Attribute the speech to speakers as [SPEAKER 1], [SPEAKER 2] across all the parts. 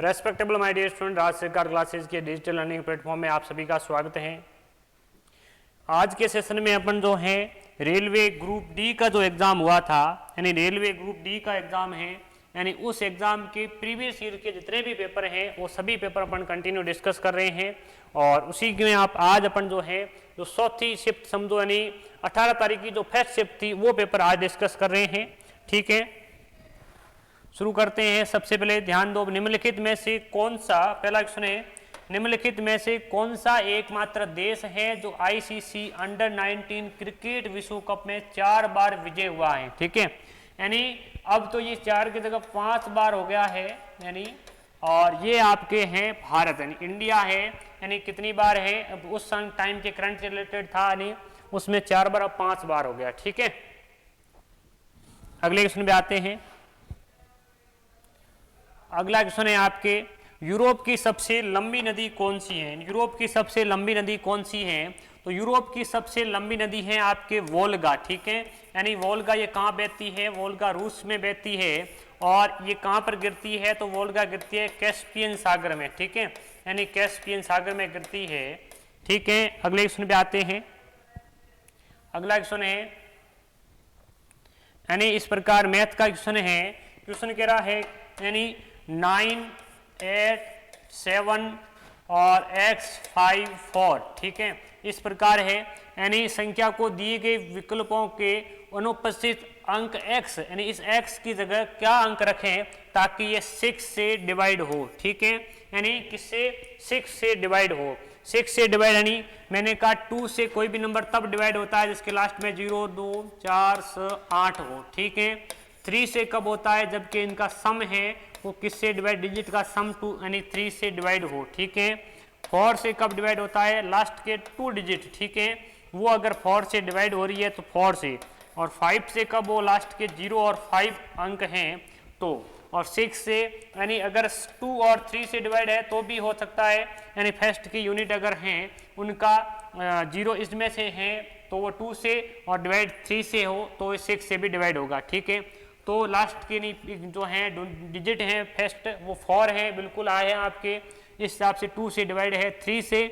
[SPEAKER 1] Respectable my dear student, राज्य सरकार classes के डिजिटल लर्निंग प्लेटफॉर्म में आप सभी का स्वागत है। आज के सेशन में अपन जो है रेलवे ग्रुप डी का जो एग्जाम हुआ था, यानी रेलवे ग्रुप डी का एग्जाम है, यानी उस एग्जाम के प्रीवियस ईयर के जितने भी पेपर हैं वो सभी पेपर अपन कंटिन्यू डिस्कस कर रहे हैं। और उसी में आप आज अपन जो है जो चौथी शिफ्ट समझो, यानी 18 तारीख की जो फर्स्ट शिफ्ट थी वो पेपर आज डिस्कस कर रहे हैं। ठीक है, शुरू करते हैं। सबसे पहले ध्यान दो, निम्नलिखित में से कौन सा, पहला सुने, निम्नलिखित में से कौन सा एकमात्र देश है जो आईसीसी अंडर 19 क्रिकेट विश्व कप में 4 बार विजय हुआ है। ठीक है, यानी अब तो ये 4 की जगह 5 बार हो गया है, यानी और ये आपके हैं भारत, यानी इंडिया है, यानी कितनी बार है, अब उस टाइम के करंट रिलेटेड था, यानी उसमें 4 बार, अब 5 बार हो गया। ठीक है, अगले क्वेश्चन पे आते हैं। अगला क्वेश्चन है आपके, यूरोप की सबसे लंबी नदी कौन सी है। यूरोप की सबसे लंबी नदी कौन सी है, तो यूरोप की सबसे लंबी नदी है आपके वोल्गा। ठीक है, यानी वोल्गा ये कहाँ बहती है, वोल्गा रूस में बहती है, और ये कहाँ पर गिरती है, तो वोल्गा गिरती है कैस्पियन सागर में। ठीक है, यानी कैस्पियन सागर में गिरती है। ठीक है, अगले क्वेश्चन पे आते हैं। अगला क्वेश्चन है, यानी इस प्रकार मैथ का क्वेश्चन है, क्वेश्चन कह रहा है यानी 9, 8, 7 और x 5 4। ठीक है, इस प्रकार है, यानी संख्या को दिए गए विकल्पों के अनुपस्थित अंक x, यानी इस x की जगह क्या अंक रखें ताकि ये 6 से डिवाइड हो। ठीक है, यानी किससे, 6 से डिवाइड हो। 6 से डिवाइड, यानी मैंने कहा 2 से कोई भी नंबर तब डिवाइड होता है जिसके लास्ट में 0, 2, 4, 6, 8 हो। ठीक है, 3 से कब होता है, जबकि इनका सम है वो किससे डिवाइड, डिजिट का सम 2 यानी 3 से डिवाइड हो। ठीक है, 4 से कब डिवाइड होता है, लास्ट के 2 डिजिट। ठीक है, वो अगर 4 से डिवाइड हो रही है तो 4 से, और 5 से कब, वो लास्ट के 0 और 5 अंक हैं तो, और 6 से, यानी अगर 2 और 3 से डिवाइड है तो भी हो सकता है, यानी फर्स्ट की यूनिट अगर हैं उनका 0 इसमें से हैं तो वो 2 से, और डिवाइड 3 से हो तो 6 से भी डिवाइड होगा। ठीक है, तो लास्ट के जो हैं डिजिट हैं फर्स्ट वो 4 है, बिल्कुल आए हैं आपके इस हिसाब से। 2 से डिवाइड है 3 से,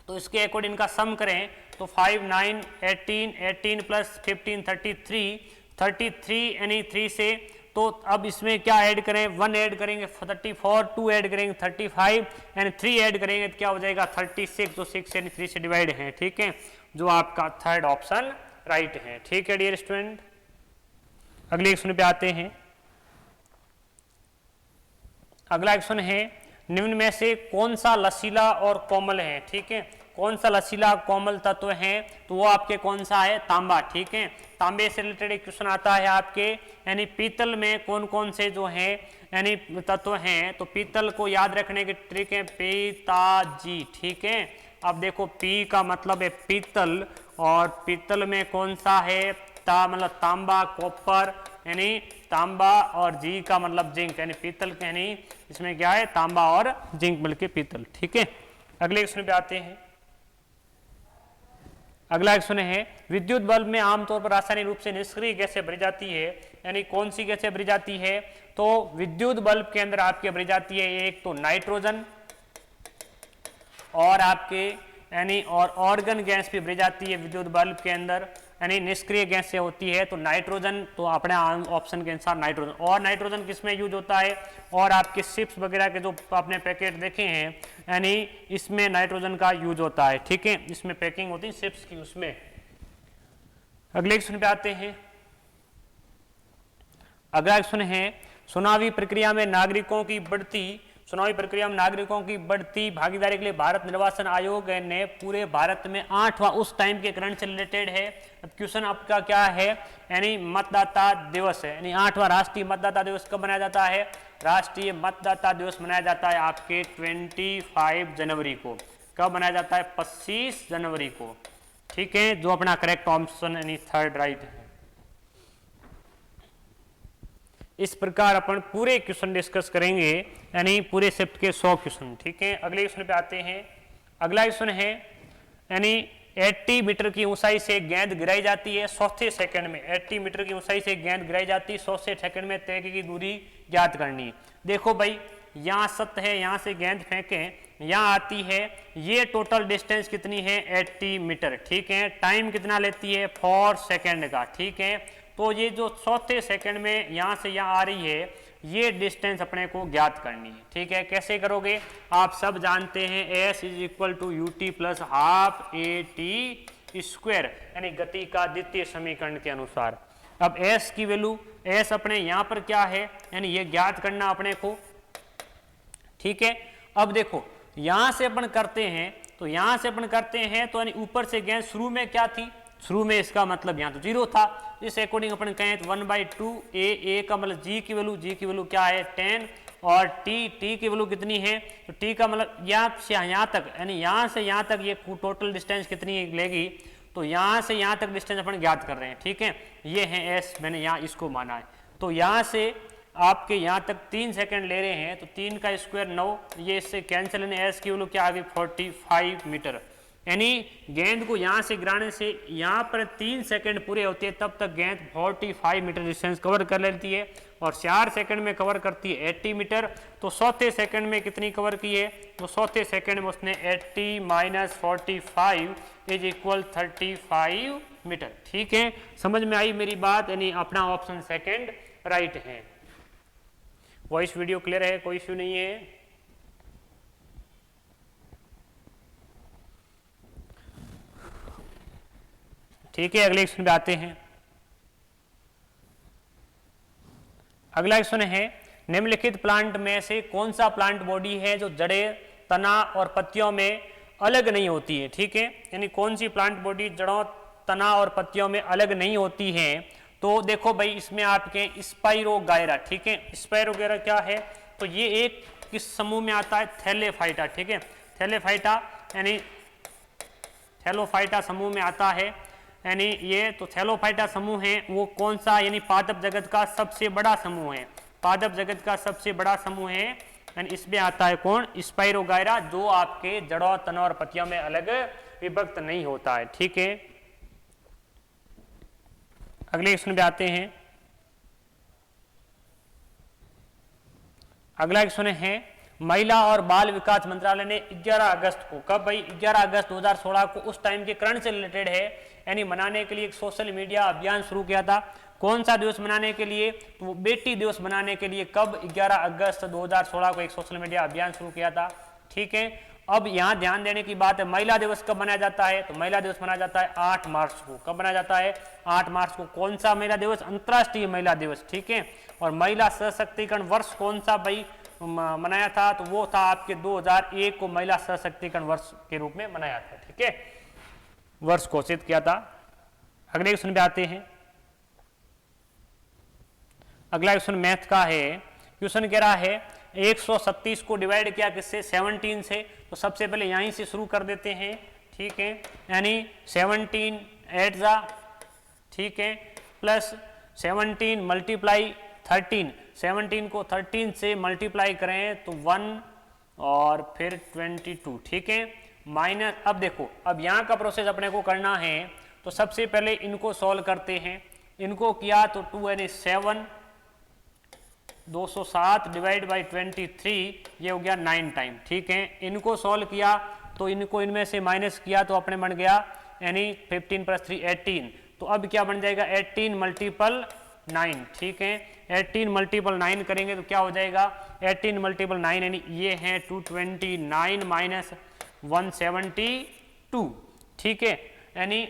[SPEAKER 1] तो इसके अकॉर्डिंग इनका सम करें तो 5, 9, 18, 18 प्लस 15 33 यानी 3 से, तो अब इसमें क्या ऐड करें, 1 ऐड करेंगे 34, 2 ऐड करेंगे 35, यानी 3 ऐड करेंगे तो क्या हो जाएगा 36, तो 6 यानी 3 से डिवाइड है। ठीक है, जो आपका थर्ड ऑप्शन राइट है। ठीक है डियर स्टूडेंट, अगले क्वेश्चन पे आते हैं। अगला क्वेश्चन है, निम्न में से कौन सा लचीला और कोमल है। ठीक है, कौन सा लचीला कोमल तत्व है, तो वो आपके कौन सा है, तांबा। ठीक है, तांबे से रिलेटेड एक क्वेश्चन आता है आपके, यानी पीतल में कौन कौन से जो है यानी तत्व हैं, तो पीतल को याद रखने की ट्रिक है पिताजी। ठीक है, अब देखो पी का मतलब है पीतल, और पीतल में कौन सा है, मतलब तांबा, कॉपर, यानी तांबा, और जी का मतलब जिंक, यानी पीतल के, यानी इसमें क्या है, तांबा और जिंक मिलके पीतल। ठीक है, अगले क्वेश्चन पे आते हैं। अगला क्वेश्चन है, विद्युत बल्ब में आमतौर पर रासायनिक रूप से निष्क्रिय गैसें भरी जाती है, यानी कौन सी गैसें भरी जाती है, तो विद्युत बल्ब के अंदर आपके भरी जाती है एक तो नाइट्रोजन, और आपके यानी और ऑर्गन गैस भी भरी जाती है विद्युत बल्ब के अंदर, यानी निष्क्रिय गैस से होती है तो नाइट्रोजन, तो अपने ऑप्शन के अनुसार नाइट्रोजन। और नाइट्रोजन किस में यूज होता है, और आपके चिप्स वगैरह के जो आपने पैकेट देखे हैं, यानी इसमें नाइट्रोजन का यूज होता है। ठीक है, इसमें पैकिंग होती है चिप्स की, उसमें। अगले क्वेश्चन पे आते हैं। अगला क्वेश्चन है, चुनावी प्रक्रिया में नागरिकों की बढ़ती भागीदारी के लिए भारत निर्वाचन आयोग ने पूरे भारत में 8वां, उस टाइम के करंट से रिलेटेड है। अब क्वेश्चन आपका क्या है, यानी मतदाता दिवस है, यानी 8वां राष्ट्रीय मतदाता दिवस कब मनाया जाता है, राष्ट्रीय मतदाता दिवस मनाया जाता है आपके 25 जनवरी को। कब मनाया जाता है, 25 जनवरी को। ठीक है, जो अपना करेक्ट ऑप्शन यानी थर्ड राइट है। इस प्रकार अपन पूरे क्वेश्चन डिस्कस करेंगे, यानी पूरे शिफ्ट के 100 क्वेश्चन। ठीक है, अगले क्वेश्चन पे आते हैं। अगला क्वेश्चन है, यानी 80 मीटर की ऊंचाई से गेंद गिराई जाती है 100 सेकंड में। 80 मीटर की ऊंचाई से गेंद गिराई जाती है 100 सेकंड में, तय की दूरी ज्ञात करनी। देखो भाई यहाँ सत्य है, यहाँ से गेंद फेंकें, यहाँ आती है, ये टोटल डिस्टेंस कितनी है 80 मीटर, ठीक है। टाइम कितना लेती है 4 सेकेंड का, ठीक है। तो ये जो चौथे सेकंड में यहाँ से यहाँ आ रही है, ये डिस्टेंस अपने को ज्ञात करनी है, ठीक है। कैसे करोगे, आप सब जानते हैं s is equal to U T plus half A T square, यानी गति का द्वितीय समीकरण के अनुसार। अब s की वैल्यू, s अपने यहाँ पर क्या है, यानी ये ज्ञात करना अपने को, ठीक है। अब देखो यहाँ से अपन करते हैं, तो यहाँ से अपन करते हैं तो यानी ऊपर से गेंद शुरू में क्या थी, शुरू में इसका मतलब यहाँ तो 0 था, इस अकॉर्डिंग अपन कहें तो 1/2 ए का मतलब g की वैल्यू क्या है 10, और t की वैल्यू कितनी है, तो t का मतलब यहाँ से यहाँ तक, यानी यहाँ से यहाँ तक ये टोटल डिस्टेंस कितनी लेगी, तो यहाँ से यहाँ तक डिस्टेंस अपन ज्ञात कर रहे हैं, ठीक है। ये है s, मैंने यहाँ इसको माना है। तो यहाँ से आपके यहाँ तक 3 सेकंड ले रहे हैं, तो 3 का स्क्वायर 9, ये इससे कैंसिल, यानी s की वैल्यू क्या आ गई 45 मीटर। यानी गेंद को यहाँ से गिराने से यहाँ पर 3 सेकंड पूरे होते हैं, तब तक गेंद 45 मीटर डिस्टेंस कवर कर लेती है, और 4 सेकंड में कवर करती है 80 मीटर। तो चौथे सेकंड में कितनी कवर की है, तो चौथे सेकंड में उसने 80 माइनस 45 इज इक्वल 35 मीटर, ठीक है। समझ में आई मेरी बात, यानी अपना ऑप्शन सेकंड राइट है। वॉइस वीडियो क्लियर है, कोई इश्यू नहीं है। ठीक है, अगले क्वेश्चन पे आते हैं। अगला क्वेश्चन है, निम्नलिखित प्लांट में से कौन सा प्लांट बॉडी है जो जड़ें, तना और पत्तियों में अलग नहीं होती है, ठीक है। यानी कौन सी प्लांट बॉडी जड़ों, तना और पत्तियों में अलग नहीं होती है। तो देखो भाई, इसमें आपके स्पाइरोगायरा, ठीक है। स्पाइरोगायरा क्या है, तो ये एक किस समूह में आता है, थैलेफाइटा, ठीक है। थैलेफाइटा यानी थैलोफाइटा समूह में आता है, यानी ये तो थैलोफाइटा समूह है, वो कौन सा, यानी पादप जगत का सबसे बड़ा समूह है, पादप जगत का सबसे बड़ा समूह है, यानी इसमें आता है कौन, स्पाइरोगायरा, जो आपके जड़ों, तनों और पत्तियों में अलग विभक्त नहीं होता है, ठीक है। अगले क्वेश्चन पे आते हैं। अगला क्वेश्चन है, महिला और बाल विकास मंत्रालय ने 11 अगस्त को, कब भाई 11 अगस्त 2016 को, उस टाइम के करंट से रिलेटेड है, यानी मनाने के लिए एक सोशल मीडिया अभियान शुरू किया था। कौन सा दिवस मनाने के लिए, तो वो बेटी दिवस मनाने के लिए कब 11 अगस्त 2016 को एक सोशल मीडिया अभियान शुरू किया था, ठीक है। अब यहाँ ध्यान देने की बात है, महिला दिवस कब मनाया जाता है, तो महिला दिवस मनाया जाता है 8 मार्च को। कब मनाया जाता है, 8 मार्च को। कौन सा महिला दिवस, अंतर्राष्ट्रीय महिला दिवस, ठीक है। और महिला सशक्तिकरण वर्ष कौन सा भाई मनाया था, तो वो था आपके 2001 को महिला सशक्तिकरण वर्ष के रूप में मनाया था, ठीक है, वर्ष घोषित किया था। अगले क्वेश्चन पे आते हैं। अगला क्वेश्चन मैथ का है। क्वेश्चन कह रहा है 137 को डिवाइड किया किससे, 17 से। तो सबसे पहले यहीं से शुरू कर देते हैं, ठीक है। यानी 17 8 जा, ठीक है, प्लस 17 मल्टीप्लाई 13, 17 को 13 से मल्टीप्लाई करें तो 1 और फिर 22, ठीक है, माइनस। अब देखो, अब यहाँ का प्रोसेस अपने को करना है, तो सबसे पहले इनको सॉल्व करते हैं। इनको किया तो 2 यानी 7, 207 डिवाइड बाई 23, ये हो गया 9 टाइम, ठीक है। इनको सॉल्व किया तो इनको इनमें से माइनस किया तो अपने बन गया यानी 15 + 3 18। तो अब क्या बन जाएगा 18 मल्टीपल 9, ठीक है। 18 मल्टीपल 9 करेंगे तो क्या हो जाएगा 18 मल्टीपल 9 यानी ये है 229 माइनस 172, ठीक है, यानी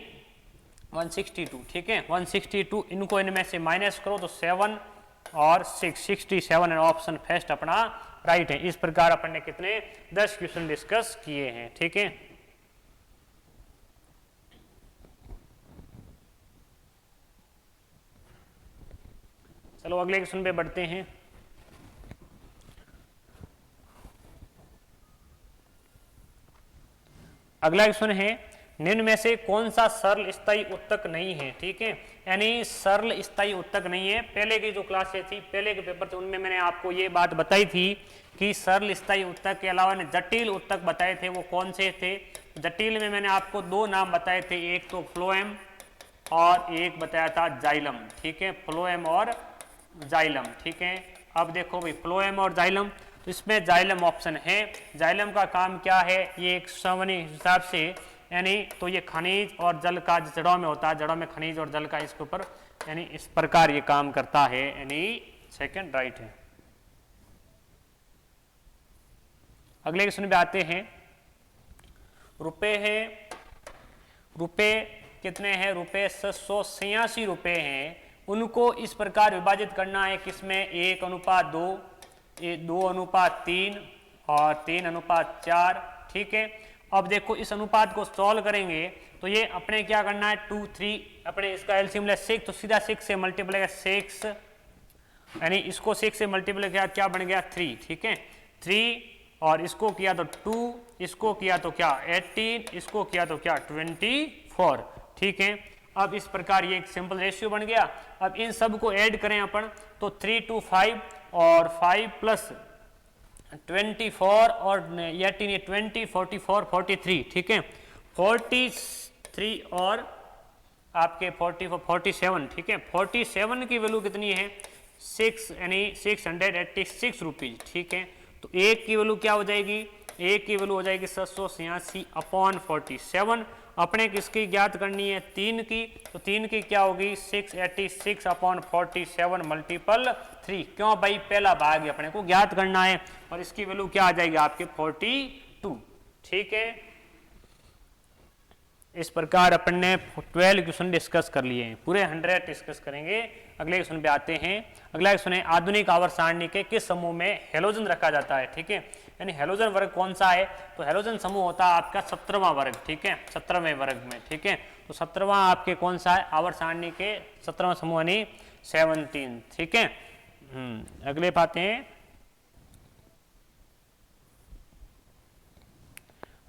[SPEAKER 1] 162, ठीक है, 162। इनको इनमें से माइनस करो तो 7 और 67 एंड ऑप्शन फर्स्ट अपना राइट है। इस प्रकार अपन ने कितने 10 क्वेश्चन डिस्कस किए हैं, ठीक है। चलो अगले क्वेश्चन पे बढ़ते हैं। अगला क्वेश्चन है, निम्न में से कौन सा सरल स्थायी उत्तक नहीं है, ठीक है। यानी सरल स्थायी उत्तक नहीं है। पहले की जो क्लासेस थी, पहले के पेपर थे, उनमें मैंने आपको ये बात बताई थी कि सरल स्थायी उत्तक के अलावा जटिल उत्तक बताए थे, वो कौन से थे। जटिल में मैंने आपको 2 नाम बताए थे, एक तो फ्लोएम और एक बताया था जाइलम, ठीक है, फ्लोएम और जाइलम, ठीक है। अब देखो भाई फ्लोएम और जाइलम, तो इसमें जाइलम ऑप्शन है। जाइलम का काम क्या है, ये एक संवहनी हिसाब से, यानी तो ये खनिज और जल का जड़ों में होता है, जड़ों में खनिज और जल का इसके ऊपर यानी इस प्रकार ये काम करता है, यानी सेकंड राइट है। अगले क्वेश्चन पे आते हैं। रुपए है, रुपए कितने हैं, रुपए 786 रुपए हैं, उनको इस प्रकार विभाजित करना है किसमें, 1:2, 2:3 और 3:4। ठीक है, अब देखो इस अनुपात को सॉल्व करेंगे तो ये अपने क्या करना है, 2, 3, अपने इसका एलसीएम ले 6, तो सीधा 6 से मल्टीप्लाई 6, यानी इसको 6 से मल्टीप्लाई किया क्या बन गया 3। ठीक है, 3 और इसको किया तो 2, इसको किया तो क्या 18, इसको किया तो क्या 24। ठीक है, अब इस प्रकार ये एक सिंपल रेशियो बन गया। अब इन सब को ऐड करें अपन तो 3 to 5 और 5 प्लस 24 और 18 20 44 43। ठीक है, 43 और आपके 44 47। ठीक है, 47 की वैल्यू कितनी है 6, यानी 686 रुपीज। ठीक है, तो एक की वैल्यू क्या हो जाएगी, एक की वैल्यू हो जाएगी 786/47। अपने किसकी ज्ञात करनी है, 3 की, तो 3 की क्या होगी 686/47 मल्टीपल 3। क्यों भाई, पहला भाग अपने को ज्ञात करना है और इसकी वैल्यू क्या आ जाएगी आपके 42। ठीक है, इस प्रकार अपन ने 12 क्वेश्चन डिस्कस कर लिए हैं, पूरे 100 डिस्कस करेंगे। अगले क्वेश्चन पे आते हैं। अगला क्वेश्चन है, आधुनिक आवर्त सारणी के किस समूह में हेलोजन रखा जाता है। ठीक है, यानी हेलोजन वर्ग कौन सा है, तो हेलोजन समूह होता है आपका 17वां वर्ग। ठीक है, 17वें वर्ग में। ठीक है, तो 17वां आपके कौन सा है, आवर्त सारणी के 17वां समूह यानी 17। ठीक है, अगले पाते हैं।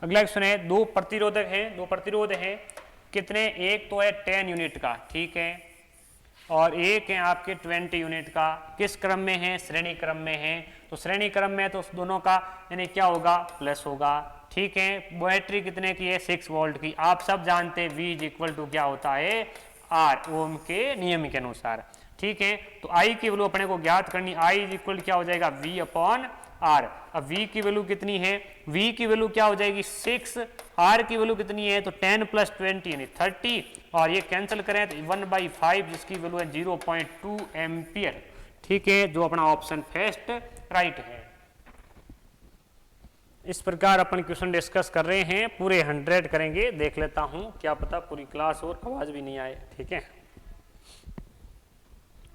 [SPEAKER 1] अगला क्वेश्चन है, दो प्रतिरोधक हैं, दो प्रतिरोध हैं कितने, एक तो है 10 यूनिट का। ठीक है, और एक है आपके 20 यूनिट का। किस क्रम में है, श्रेणी क्रम में है। तो श्रेणी क्रम में तो दोनों का यानी क्या होगा, प्लस होगा। ठीक है, बैटरी कितने की है, 6 वोल्ट की। आप सब जानते हैं V = क्या होता है, R, ओम के नियम के अनुसार। ठीक है, तो I की वैल्यू अपने को ज्ञात करनी, I = क्या हो जाएगा V/R। अब V की वैल्यू कितनी है, V की वैल्यू क्या हो जाएगी 6, R की वैल्यू कितनी है, तो 10 + 20 यानी 30, और ये कैंसिल करें तो 1/5 जिसकी वैल्यू है 0.2 एम्पियर। ठीक है, जो अपना ऑप्शन फर्स्ट राइट है। इस प्रकार अपन क्वेश्चन डिस्कस कर रहे हैं, पूरे 100 करेंगे। देख लेता हूं, क्या पता पूरी क्लास और आवाज भी नहीं आए। ठीक है,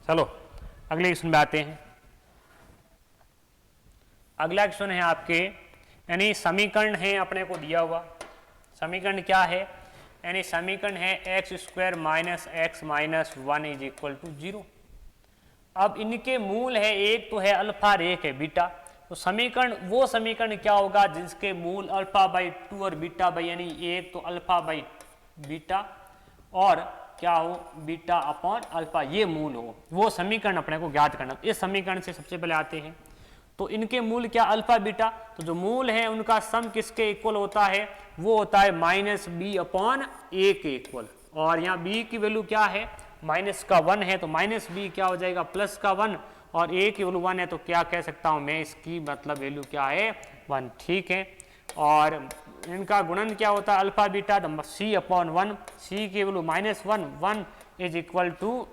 [SPEAKER 1] चलो अगले क्वेश्चन पे आते हैं। अगला क्वेश्चन है आपके, यानी समीकरण है अपने को दिया हुआ। समीकरण क्या है, यानी समीकरण है x² - x - 1 = 0। अब इनके मूल है, एक तो है अल्फा और एक है बीटा। तो समीकरण, वो समीकरण क्या होगा जिसके मूल α/2 और β/ यानी एक तो α/बीटा और क्या हो β/α, ये मूल हो, वो समीकरण अपने को ज्ञात करना। इस समीकरण से सबसे पहले आते हैं, तो इनके मूल क्या अल्फा बीटा, तो जो मूल है उनका सम किसके इक्वल होता है, वो होता है -b/a के इक्वल। और यहाँ b की वैल्यू क्या है, -1 है, तो -b क्या हो जाएगा +1, और a की वैल्यू 1 है, तो क्या कह सकता हूँ मैं, इसकी मतलब वैल्यू क्या है 1। ठीक है, और इनका गुणन क्या होता है अल्फा बीटा, तो c/1, c की वैल्यू -1 =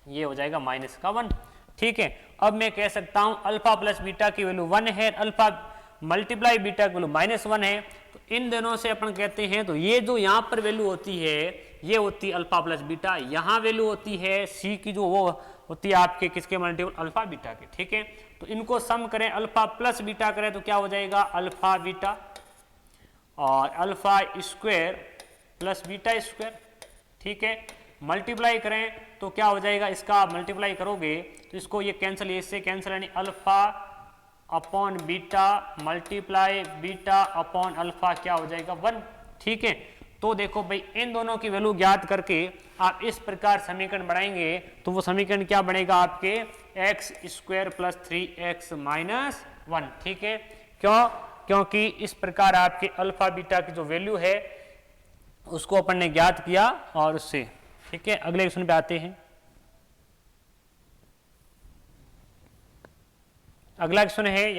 [SPEAKER 1] ये हो जाएगा -1। ठीक है, अब मैं कह सकता हूं अल्फा प्लस बीटा की वैल्यू 1 है, अल्फा मल्टीप्लाई बीटा की वैल्यू -1 है, तो इन दोनों से अपन कहते हैं, तो ये जो यहाँ पर वैल्यू होती है ये होती है अल्फा प्लस बीटा, यहाँ वैल्यू होती है सी की जो वो होती है आपके किसके मल्टीपल, अल्फा बीटा के। ठीक है, तो इनको सम करें, अल्फा प्लस बीटा करें तो क्या हो जाएगा अल्फा बीटा, और alpha square plus beta square. ठीक है, मल्टीप्लाई करें तो क्या हो जाएगा, इसका मल्टीप्लाई करोगे तो इसको ये कैंसिल, इससे कैंसिल, यानी alpha upon beta multiply beta upon alpha क्या हो जाएगा 1। ठीक है, तो देखो भाई इन दोनों की वैल्यू ज्ञात करके आप इस प्रकार समीकरण बनाएंगे, तो वो समीकरण क्या बनेगा आपके x² + 3x - 1। ठीक है, क्यों, क्योंकि इस प्रकार आपके अल्फा बीटा की जो वैल्यू है उसको अपन ने ज्ञात किया और उससे। ठीक है, अगले क्वेश्चन पे आते हैं। अगला क्वेश्चन है,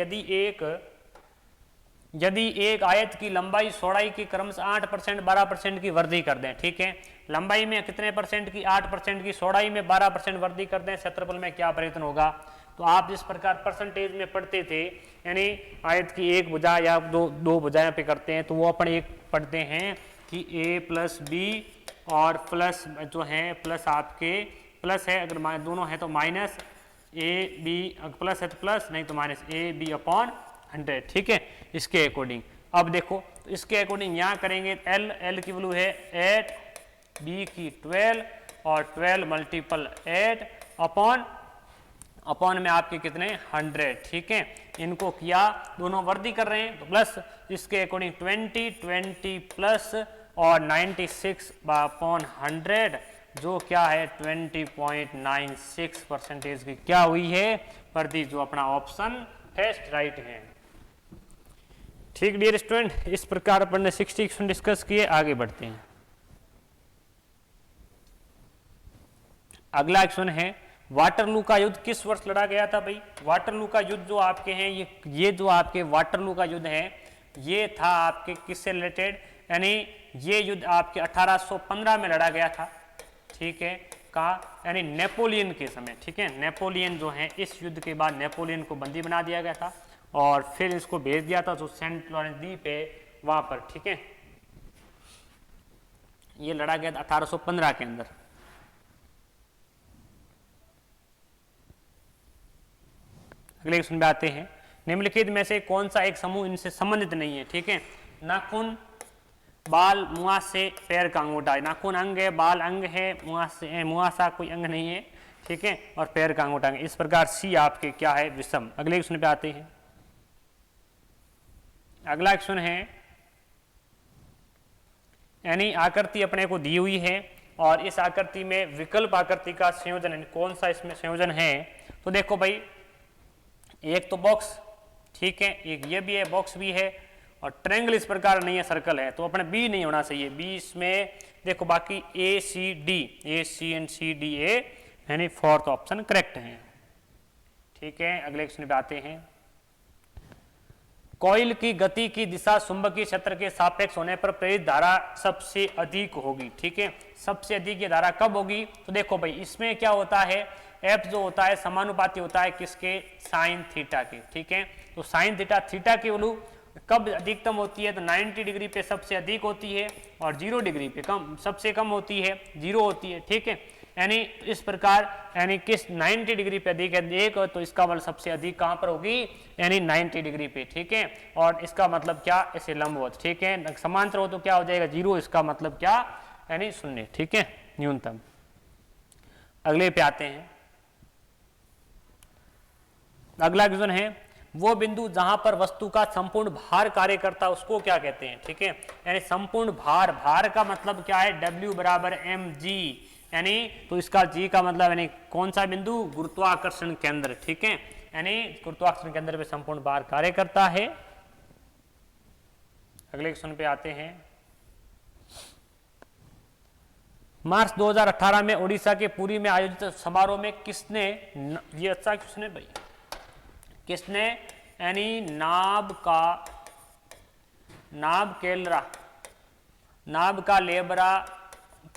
[SPEAKER 1] यदि एक आयत की लंबाई चौड़ाई की क्रमशः 8%, 12% की वृद्धि कर दें, ठीक है, लंबाई में कितने परसेंट की, 8% की, चौड़ाई में 12% वृद्धि कर दें, क्षेत्रफल में क्या परिवर्तन होगा। तो आप जिस प्रकार परसेंटेज में पढ़ते थे, यानी आयत की एक भुजा या दो भुजाएं पे करते हैं, तो वो अपन एक पढ़ते हैं कि a प्लस बी और प्लस जो है प्लस आपके प्लस है, अगर दोनों है तो माइनस ए बी, प्लस है तो प्लस, नहीं तो माइनस ए बी अपॉन 100, ठीक है, इसके अकॉर्डिंग। अब देखो तो इसके अकॉर्डिंग यहाँ करेंगे, एल की वैल्यू है 8, बी की 12 और 12 मल्टीपल 8 अपॉन में आपके कितने 100, ठीक है, इनको किया, दोनों वृद्धि कर रहे हैं तो प्लस, इसके अकॉर्डिंग 20 प्लस और 96 अपॉन 100 जो क्या है 20.96% की क्या हुई है वृद्धि, जो अपना ऑप्शन फर्स्ट राइट है। ठीक डियर स्टूडेंट, इस प्रकार अपन ने 60 क्वेश्चन डिस्कस किए, आगे बढ़ते हैं। अगला क्वेश्चन है, वाटरलू का युद्ध किस वर्ष लड़ा गया था भाई। वाटरलू का युद्ध जो आपके हैं, ये जो आपके वाटरलू का युद्ध है, ये था आपके किससे रिलेटेड, यानी ये युद्ध आपके 1815 में लड़ा गया था, ठीक है, कहा यानी नेपोलियन के समय, ठीक है, नेपोलियन जो है, इस युद्ध के बाद नेपोलियन को बंदी बना दिया गया था और फिर इसको भेज दिया था तो सेंट लॉरेंस द्वीप है वहां पर, ठीक है, ये लड़ा गया था 1815 के अंदर। अगले क्वेश्चन पे आते हैं, निम्नलिखित में से कौन सा एक समूह इनसे संबंधित नहीं है, ठीक है, नाखून, बाल, मुआसे, पैर का अंगूठा, नाखून अंग है, बाल अंग है, मुआसा कोई अंग नहीं है, ठीक है, और पैर का अंगूठा, इस प्रकार सी आपके क्या है विषम। अगले क्वेश्चन पे आते हैं। अगला क्वेश्चन है, यानी आकृति अपने को दी हुई है और इस आकृति में विकल्प आकृति का संयोजन, कौन सा इसमें संयोजन है, तो देखो भाई, एक तो बॉक्स, ठीक है, एक ये भी है, बॉक्स भी है, और ट्रायंगल इस प्रकार नहीं है, सर्कल है, तो अपने बी नहीं होना चाहिए, बी इसमें देखो, बाकी ए सी एंड सी डी ए, यानी फोर्थ ऑप्शन करेक्ट है, ठीक है। अगले क्वेश्चन पे आते हैं, कॉइल की गति की दिशा चुंबकीय क्षेत्र के सापेक्ष होने पर प्रेरित धारा सबसे अधिक होगी, ठीक है, सबसे अधिक ये धारा कब होगी, तो देखो भाई, इसमें क्या होता है, एफ जो होता है समानुपाती होता है किसके, साइन थीटा के, ठीक है, तो साइन थीटा की वैल्यू कब अधिकतम होती है, तो 90 डिग्री पे सबसे अधिक होती है और 0 डिग्री पे कम, सबसे कम होती है 0 होती है, ठीक है, यानी इस प्रकार, यानी किस 90 डिग्री पे अधिक है एक, तो इसका मतलब सबसे अधिक कहां पर होगी, यानी 90 डिग्री पे, ठीक है, और इसका मतलब क्या, ऐसे लंबवत, ठीक है, समांतर हो तो क्या हो जाएगा 0, इसका मतलब क्या, यानी 0, ठीक है, न्यूनतम। अगले पे आते हैं, अगला क्वेश्चन है, वो बिंदु जहां पर वस्तु का संपूर्ण भार कार्य करता है उसको क्या कहते हैं, ठीक है, यानी संपूर्ण भार का मतलब क्या है, W बराबर mg, यानी तो इसका जी का मतलब यानी कौन सा बिंदु, गुरुत्वाकर्षण केंद्र, ठीक है, यानी गुरुत्वाकर्षण केंद्र पे संपूर्ण भार कार्य करता है। अगले क्वेश्चन पे आते हैं, मार्च 2018 में ओडिशा के पुरी में आयोजित समारोह में किसने, ये अच्छा क्वेश्चन है भाई, किसने, यानी नाब का लेबरा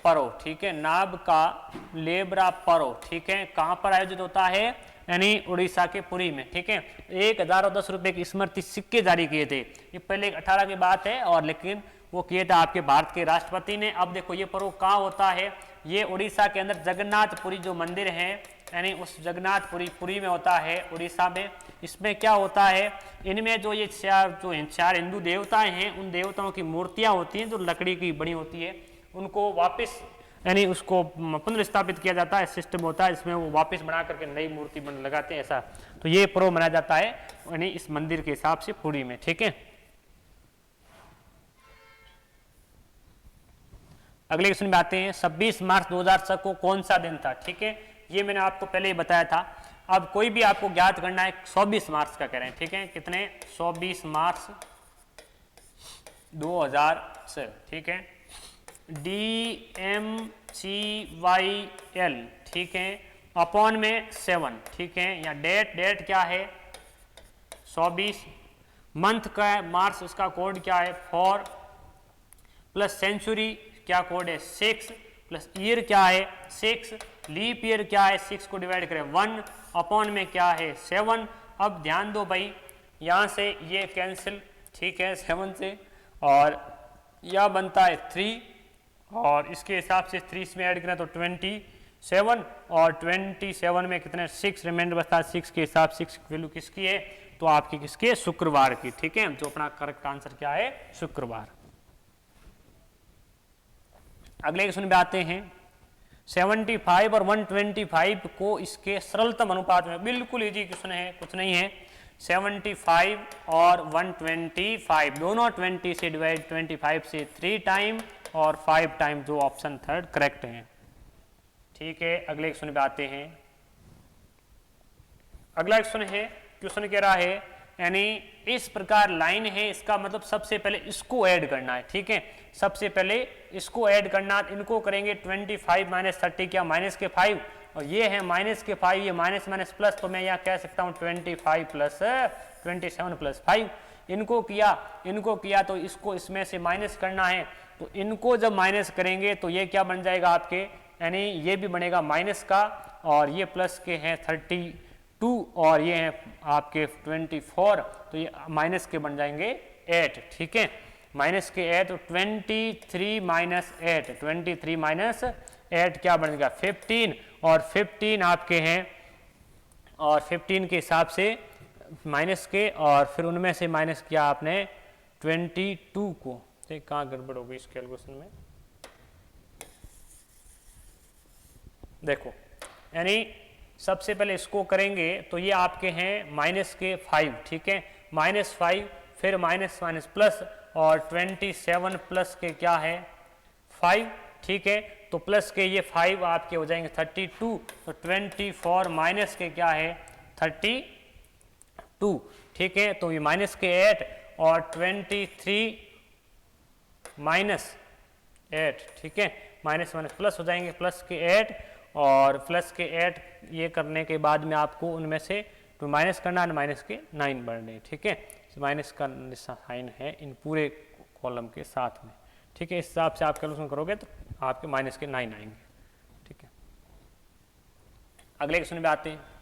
[SPEAKER 1] परो, ठीक है, नाब का लेबरा परो, ठीक है, कहां पर आयोजित होता है, यानी उड़ीसा के पुरी में, ठीक है, 1000 और 10 रुपए के स्मृति सिक्के जारी किए थे, ये पहले 18 की बात है, और लेकिन वो किए थे आपके भारत के राष्ट्रपति ने। अब देखो ये पर्व कहाँ होता है, ये उड़ीसा के अंदर जगन्नाथपुरी जो मंदिर है, यानी उस जगन्नाथपुरी में होता है उड़ीसा में। इसमें क्या होता है, इनमें जो ये चार हिंदू देवताएं हैं, उन देवताओं की मूर्तियां होती हैं जो लकड़ी की बनी होती है, उनको वापस यानी उसको पुनर्स्थापित किया जाता है, सिस्टम होता है, इसमें वो वापस बना करके नई मूर्ति बन लगाते हैं ऐसा। तो ये पर्व मनाया जाता है यानी इस मंदिर के हिसाब से पुरी में, ठीक है। अगले क्वेश्चन में आते हैं, 26 मार्च 2007 को कौन सा दिन था, ठीक है, ये मैंने आपको पहले ही बताया था। अब कोई भी आपको ज्ञात करना है, 24 मार्च का कह रहे हैं, ठीक है, कितने, 24 मार्च 2007, ठीक है, DMCYL, ठीक है, अपॉन में 7, ठीक है, या डेट क्या है 120, मंथ का है मार्च, इसका कोड क्या है 4, प्लस सेंचुरी क्या कोड है 6, प्लस ईयर क्या है 6, लीप ईयर क्या है 6 को डिवाइड करें 1 अपॉन में क्या है 7। अब ध्यान दो भाई, यहाँ से ये कैंसिल, ठीक है 7 से, और यह बनता है 3, और इसके हिसाब से 3 इसमें ऐड करें तो 27, और 27 में कितने 6 रिमाइंडर बचता है, 6 के हिसाब 6 वैल्यू किसकी है, तो आपकी किसकी है, शुक्रवार की, ठीक है। तो अपना करेक्ट आंसर क्या है, शुक्रवार। अगले क्वेश्चन पे आते हैं। 75 और 125 को इसके सरलतम अनुपात में, बिल्कुल इजी क्वेश्चन है, कुछ नहीं है। 75 और 125 दोनों 20 से डिवाइड 25 से 3 टाइम और 5 टाइम, जो ऑप्शन थर्ड करेक्ट है, ठीक है। अगले क्वेश्चन पे आते हैं। अगला क्वेश्चन है, क्वेश्चन कह रहा है यानी इस प्रकार लाइन है, इसका मतलब सबसे पहले इसको ऐड करना है, ठीक है। सबसे पहले इसको ऐड करना, इनको करेंगे 25 माइनस 30 क्या माइनस के 5, और ये है माइनस के 5, ये माइनस माइनस प्लस, तो मैं यहाँ कह सकता हूँ 25 प्लस 27 प्लस 5। इनको किया तो इसको इसमें से माइनस करना है, तो इनको जब माइनस करेंगे तो ये क्या बन जाएगा आपके, यानी ये भी बनेगा माइनस का, और ये प्लस के हैं 32, और ये हैं आपके 24, तो ये माइनस के बन जाएंगे 8, ठीक है। माइनस के 8, तो 23 माइनस 8, 23 माइनस 8 क्या बनेगा 15, और 15 आपके हैं, और 15 के हिसाब से माइनस के, और फिर उनमें से माइनस किया आपने 22 को, तो कहाँ गड़बड़ हो गई इस कैलकुलेशन में, देखो यानी सबसे पहले इसको करेंगे तो ये आपके हैं माइनस के 5, ठीक है, -5, फिर माइनस माइनस प्लस, और 27 प्लस के क्या है 5, ठीक है। तो प्लस के ये 5 आपके हो जाएंगे 32, तो 24 माइनस के क्या है 32, ठीक है। तो ये माइनस के 8 और 23 माइनस 8, ठीक है, माइनस माइनस प्लस हो जाएंगे, प्लस के 8 और प्लस के 8, ये करने के बाद में आपको उनमें से तो माइनस करना है, माइनस के 9 बढ़ने, ठीक है। माइनस का साइन है इन पूरे कॉलम के साथ में, ठीक है। इस हिसाब से आप कैलकुलेशन करोगे तो आपके माइनस के 9 आएंगे, ठीक है। अगले क्वेश्चन में आते हैं।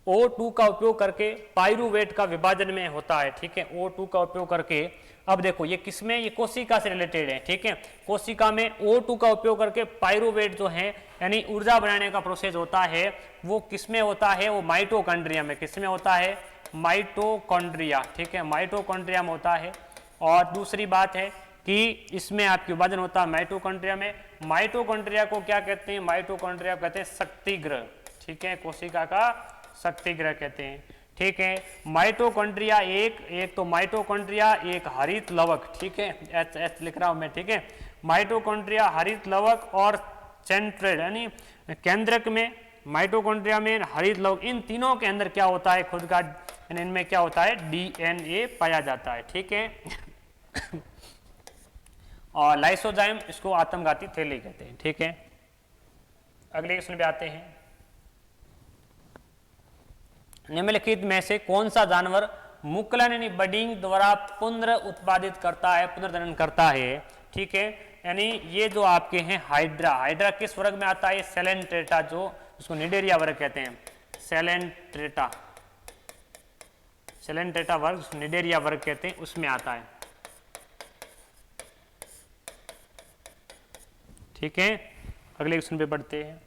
[SPEAKER 1] O2 का उपयोग करके पाइरूवेट का विभाजन में होता है, ठीक है। O2 का उपयोग करके, अब देखो ये किसमें, ये कोशिका से रिलेटेड है, ठीक है। कोशिका में O2 का उपयोग करके पाइरूवेट जो है यानी ऊर्जा बनाने का प्रोसेस होता है, वो किसमें होता है, वो माइटोकॉन्ड्रिया में, किसमें होता है, माइटोकॉन्ड्रिया, ठीक है, माइटोकॉन्ड्रिया में होता है। और दूसरी बात है कि इसमें आपकी विभाजन होता है माइटोकॉन्ड्रिया में। माइटोकॉन्ड्रिया को क्या कहते हैं, माइटोकॉन्ड्रिया कहते हैं शक्ति ग्रह, ठीक है, कोशिका का शक्ति ग्रह कहते हैं, ठीक है। माइटोकॉन्ड्रिया एक तो माइटोकॉन्ड्रिया एक हरित लवक, ठीक है, एच लिख रहा हूं मैं, ठीक है। माइटोकॉन्ड्रिया हरित लवक और सेंट्रेड यानी केंद्रक में, माइटोकॉन्ड्रिया में हरित लवक, इन तीनों के अंदर क्या होता है खुद का, इनमें क्या होता है DNA पाया जाता है, ठीक है। और लाइसोजाइम इसको आत्मघाती थैली कहते हैं, ठीक है। अगले क्वेश्चन पे आते हैं। निम्नलिखित में से कौन सा जानवर मुकुलन यानी बडिंग द्वारा पुनर्उत्पादित करता है, पुनर्जनन करता है, ठीक है। यानी ये जो आपके हैं हाइड्रा, हाइड्रा किस वर्ग में आता है, सेलेंट्रेटा, जो उसको निडेरिया वर्ग कहते हैं, सेलेंट्रेटा, सेलेंट्रेटा वर्ग निडेरिया वर्ग कहते हैं, उसमें आता है, ठीक है। अगले क्वेश्चन पे बढ़ते हैं।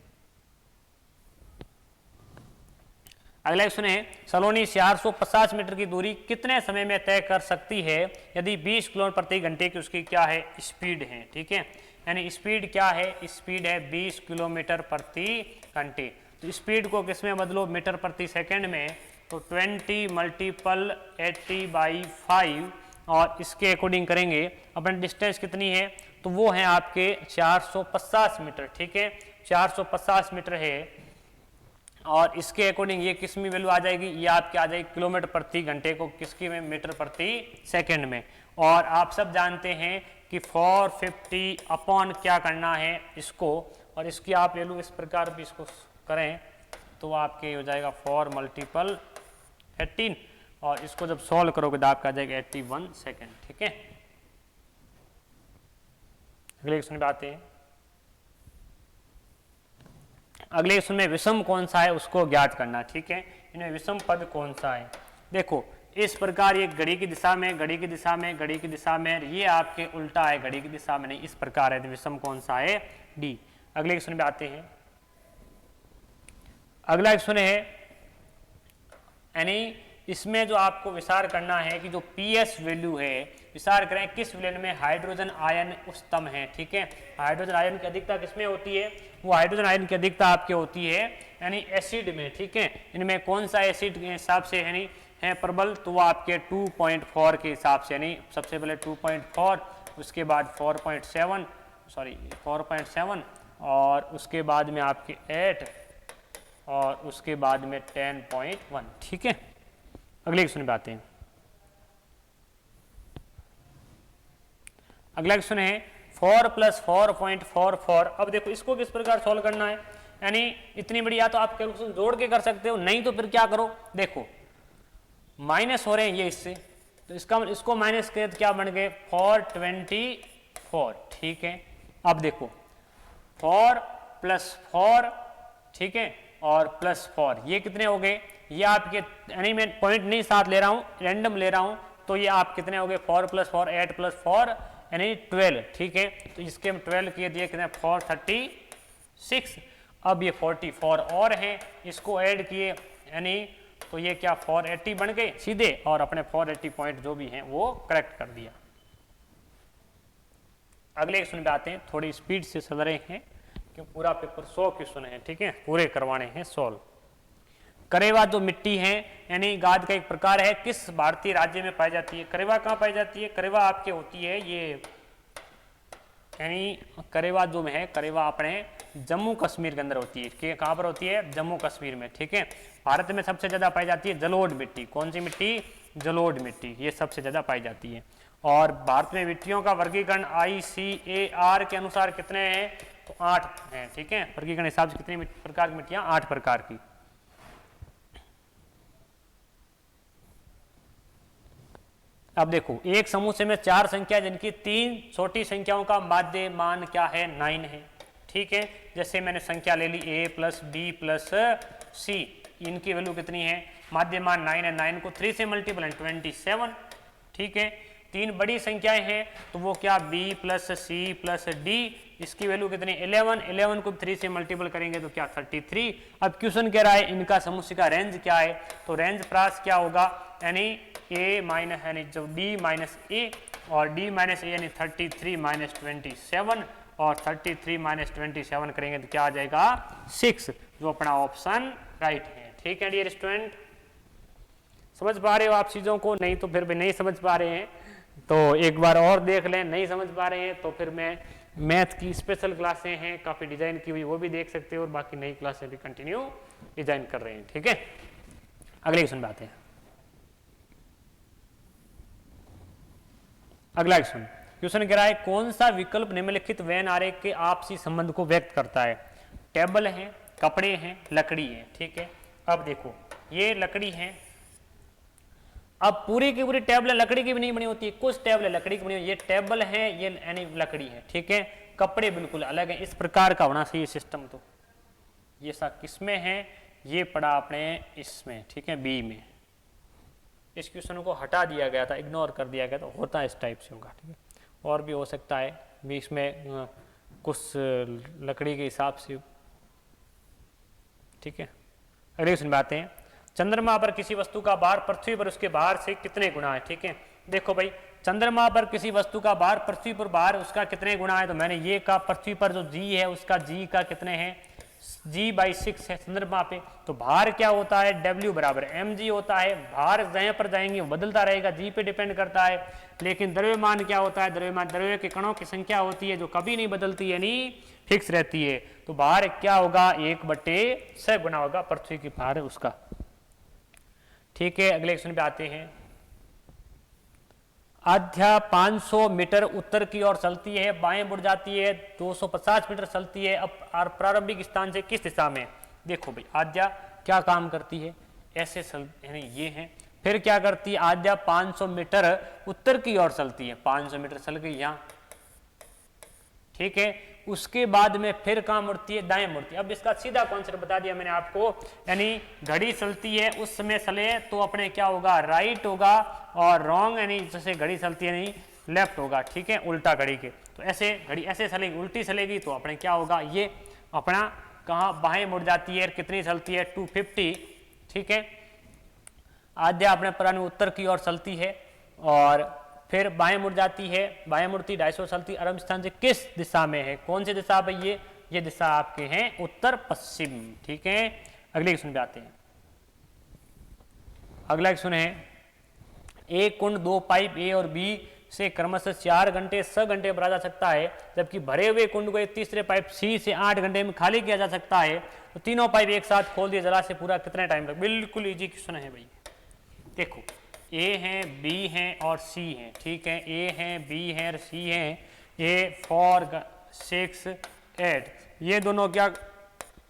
[SPEAKER 1] अगला क्वेश्चन है, सलोनी 450 मीटर की दूरी कितने समय में तय कर सकती है यदि 20 किलोमीटर प्रति घंटे की उसकी क्या है स्पीड है, ठीक है। यानी स्पीड क्या है, स्पीड है 20 किलोमीटर प्रति घंटे। तो स्पीड को किस में बदलो, मीटर प्रति सेकंड में, तो 20 मल्टीपल 80/5, और इसके अकॉर्डिंग करेंगे अपन डिस्टेंस कितनी है, तो वो है आपके 450 मीटर, ठीक है, 450 मीटर है। और इसके अकॉर्डिंग ये किस में वैल्यू आ जाएगी, ये आपके आ जाएगी किलोमीटर प्रति घंटे को किसकी में, मीटर प्रति सेकंड में। और आप सब जानते हैं कि 450 अपॉन क्या करना है इसको, और इसकी आप वैल्यू इस प्रकार भी इसको करें तो आपके हो जाएगा 4 मल्टीपल 18, और इसको जब सॉल्व करोगे तो आपका आ जाएगा 81 सेकेंड। ठीक है, अगले क्वेश्चन पे आते हैं। अगले क्वेश्चन में विषम कौन सा है उसको ज्ञात करना। ठीक है, इनमें विषम पद कौन सा है। देखो इस प्रकार ये घड़ी की दिशा में, घड़ी की दिशा में, घड़ी की दिशा में, ये आपके उल्टा है, घड़ी की दिशा में नहीं, इस प्रकार है। तो विषम कौन सा है, डी। अगले क्वेश्चन पे आते हैं। अगला क्वेश्चन है यानी इसमें जो आपको विचार करना है कि जो पीएस वैल्यू है, विचार करें किस विलयन में हाइड्रोजन आयन उच्चतम है। ठीक है, हाइड्रोजन आयन की अधिकता किसमें होती है, वो हाइड्रोजन आयन की अधिकता आपके होती है यानी एसिड में। ठीक है, इनमें कौन सा एसिड के हिसाब से यानी है प्रबल, तो वो आपके 2.4 के हिसाब से, यानी सबसे पहले 2.4, उसके बाद 4.7 और उसके बाद में आपके 8 और उसके बाद में 10.1। ठीक है, अगले क्वेश्चन पे आते हैं। अगला क्वेश्चन है 4 + 4.44। अब देखो इसको किस प्रकार सॉल्व करना है, यानी इतनी बड़ी या तो आप कैलकुलेशन जोड़ के कर सकते हो, नहीं तो फिर क्या करो, देखो माइनस हो रहे हैं ये इससे, तो इसको माइनस करें तो क्या बन गए 424। ठीक है, अब देखो 4 + 4, ठीक है, और +4 ये कितने हो गए, ये आपके यानी मैं पॉइंट नहीं साथ ले रहा हूँ, रैंडम ले रहा हूँ, तो ये आप कितने हो गए 4 + 4 8 + 4 यानी 12। ठीक है, तो इसके हम 12 किए दिए कितने 436। अब ये 44 और हैं, इसको ऐड किए यानी तो ये क्या 480 बन गए सीधे, और अपने 480 पॉइंट जो भी हैं वो करेक्ट कर दिया। अगले क्वेश्चन पे आते हैं, थोड़ी स्पीड से चल रहे हैं क्योंकि पूरा पेपर 100 क्वेश्चन है। ठीक है, पूरे करवाने हैं सॉल्व। करेवा जो मिट्टी है यानी गाद का एक प्रकार है, किस भारतीय राज्य में पाई जाती है। करेवा कहाँ पाई जाती है, करेवा आपके होती है ये यानी करेवा जो है, करेवा अपने जम्मू कश्मीर के अंदर होती है। कहाँ पर होती है, जम्मू कश्मीर में। ठीक है, भारत में सबसे ज़्यादा पाई जाती है जलोढ़ मिट्टी। कौन सी मिट्टी, जलोढ़ मिट्टी, ये सबसे ज़्यादा पाई जाती है। और भारत में मिट्टियों का वर्गीकरण ICAR के अनुसार कितने हैं, तो 8 हैं। ठीक है, वर्गीकरण हिसाब से कितनी प्रकार की मिट्टियाँ, 8 प्रकार की। अब देखो एक समूह से में 4 संख्या जिनकी 3 छोटी संख्याओं का माध्य मान क्या है, 9 है। ठीक है, जैसे मैंने संख्या ले ली A + B + C, इनकी वैल्यू कितनी है, माध्य मान 9 है, 9 को 3 से मल्टीपल है 27। ठीक है, 3 बड़ी संख्याएं हैं तो वो क्या B + C + D, इसकी वैल्यू कितनी 11, 11 को 3 से मल्टीपल करेंगे तो क्या 33। अब क्वेश्चन कह रहा है इनका समुच्चय का रेंज क्या है, तो रेंज प्रास क्या होगा यानी A माइनस यानी जो D - A और D - A यानी 33 - 27 और 33 - 27 करेंगे तो क्या आ जाएगा 6, जो अपना ऑप्शन राइट है। ठीक है डियर स्टूडेंट, समझ पा रहे हो आप चीज़ों को, नहीं तो फिर भी नहीं समझ पा रहे हैं तो एक बार और देख लें, नहीं समझ पा रहे हैं तो फिर मैं मैथ की स्पेशल क्लासें हैं काफ़ी डिज़ाइन की हुई, वो भी देख सकते हो, और बाकी नई क्लासें भी कंटिन्यू डिज़ाइन कर रहे हैं। ठीक है, अगले क्वेश्चन पे आते हैं। अगला क्वेश्चन कह रहा है कौन सा विकल्प निम्नलिखित वेन आरेख के आपसी संबंध को व्यक्त करता है। टेबल है, कपड़े हैं, लकड़ी है। ठीक है, अब देखो ये लकड़ी है, अब पूरी की पूरी टेबल लकड़ी की भी नहीं बनी होती है, कुछ टेबल लकड़ी की बनी हुई, ये टेबल है, ये यानी लकड़ी है। ठीक है, कपड़े बिल्कुल अलग है, इस प्रकार का होना चाहिए सिस्टम। तो ये सा किसमें है, ये पड़ा अपने इसमें। ठीक है, बी में। इस क्वेश्चन को हटा दिया गया था, इग्नोर कर दिया गया, तो होता है इस टाइप से होगा। ठीक है, और भी हो सकता है भी इसमें कुछ लकड़ी के हिसाब से। ठीक है, अगले क्वेश्चन में आते हैं। चंद्रमा पर किसी वस्तु का भार पृथ्वी पर उसके भार से कितने गुना है। ठीक है, देखो भाई चंद्रमा पर किसी वस्तु का भार पृथ्वी पर भार उसका कितने गुना है, तो मैंने ये कहा पृथ्वी पर जो G है उसका G का कितने हैं, G/6 है चंद्रमा पे। तो भार क्या होता है, W = mg होता है। भार जहाँ पर जाएंगे वो बदलता रहेगा, G पे डिपेंड करता है। लेकिन द्रव्यमान क्या होता है, द्रव्यमान द्रव्य के कणों की संख्या होती है जो कभी नहीं बदलती, यानी फिक्स रहती है। तो भार क्या होगा, 1/6 गुना होगा पृथ्वी की भार है उसका। ठीक है, अगले क्वेश्चन पे आते हैं। आध्या 500 मीटर उत्तर की ओर चलती है, बाएं मुड़ जाती है, 250 मीटर चलती है, अब प्रारंभिक स्थान से किस दिशा में। देखो भाई आध्या क्या काम करती है, ऐसे यानी ये है फिर क्या करती है, आद्या 500 मीटर उत्तर की ओर चलती है, 500 मीटर चल गई यहाँ, ठीक है। उसके बाद में फिर कहाँ मुड़ती है, दाएं मुड़ती है। अब इसका सीधा कॉन्सेप्ट बता दिया मैंने आपको, यानी घड़ी चलती है उस समय चले तो अपने क्या होगा, राइट होगा, और रॉन्ग यानी जैसे घड़ी चलती है नहीं लेफ्ट होगा, ठीक है, उल्टा घड़ी के। तो ऐसे घड़ी ऐसे चलेगी, उल्टी चलेगी तो अपने क्या होगा, ये अपना कहाँ बाएं मुड़ जाती है, कितनी चलती है 250, ठीक है। आद्या अपने परानु उत्तर की ओर चलती है और फिर बाएं मुड़ जाती है, बाएं मुड़ती 250 चलती, आरंभ स्थान से किस दिशा में है, कौन सी दिशा भाई, ये दिशा आपके हैं उत्तर पश्चिम, ठीक है। अगले क्वेश्चन पे आते हैं। अगला क्वेश्चन है, एक कुंड 2 पाइप ए और बी से क्रमशः 4 घंटे 6 घंटे भरा जा सकता है, जबकि भरे हुए कुंड को एक तीसरे पाइप सी से 8 घंटे में खाली किया जा सकता है, तो तीनों पाइप एक साथ खोल दिए जला से पूरा कितने टाइम तक। बिल्कुल इजी क्वेश्चन है भाई। देखो ए है, बी है और सी है, ठीक है, ए है, बी है और सी है, ए 4 6 8, ये दोनों क्या,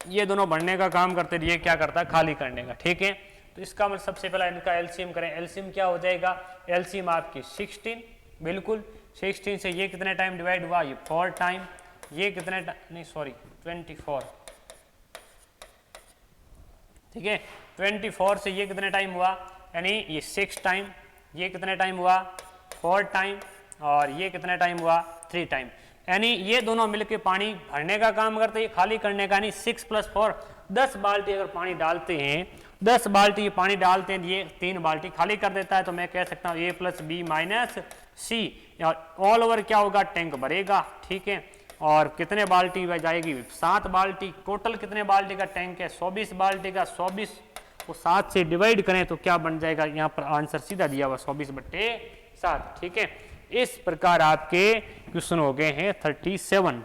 [SPEAKER 1] ये दोनों बढ़ने का काम करते, ये क्या करता है, खाली करने का, ठीक है। तो इसका मतलब सबसे पहला इनका एलसीएम करें, एलसीएम क्या हो जाएगा, एलसीएम आपकी 16, बिल्कुल 16 से ये कितने टाइम डिवाइड हुआ, ये 4 टाइम, ये कितने नहीं सॉरी 24, ठीक है, 24 से ये कितने टाइम हुआ, यानी ये 6 टाइम, ये कितने टाइम हुआ 4 टाइम, और ये कितने टाइम हुआ 3 टाइम, यानी ये दोनों मिलकर पानी भरने का काम करते हैं, खाली करने का नहीं। 6 + 4 10 बाल्टी अगर पानी डालते हैं, 10 बाल्टी पानी डालते हैं, ये 3 बाल्टी खाली कर देता है, तो मैं कह सकता हूँ A + B - C, और ऑल ओवर क्या होगा, टैंक भरेगा, ठीक है। और कितने बाल्टी जाएगी, 7 बाल्टी, टोटल कितने बाल्टी का टैंक है, 24 बाल्टी का, 24 को 7 से डिवाइड करें तो क्या बन जाएगा, यहाँ पर आंसर सीधा दिया हुआ 24/7, ठीक है। इस प्रकार आपके क्वेश्चन हो गए हैं 37,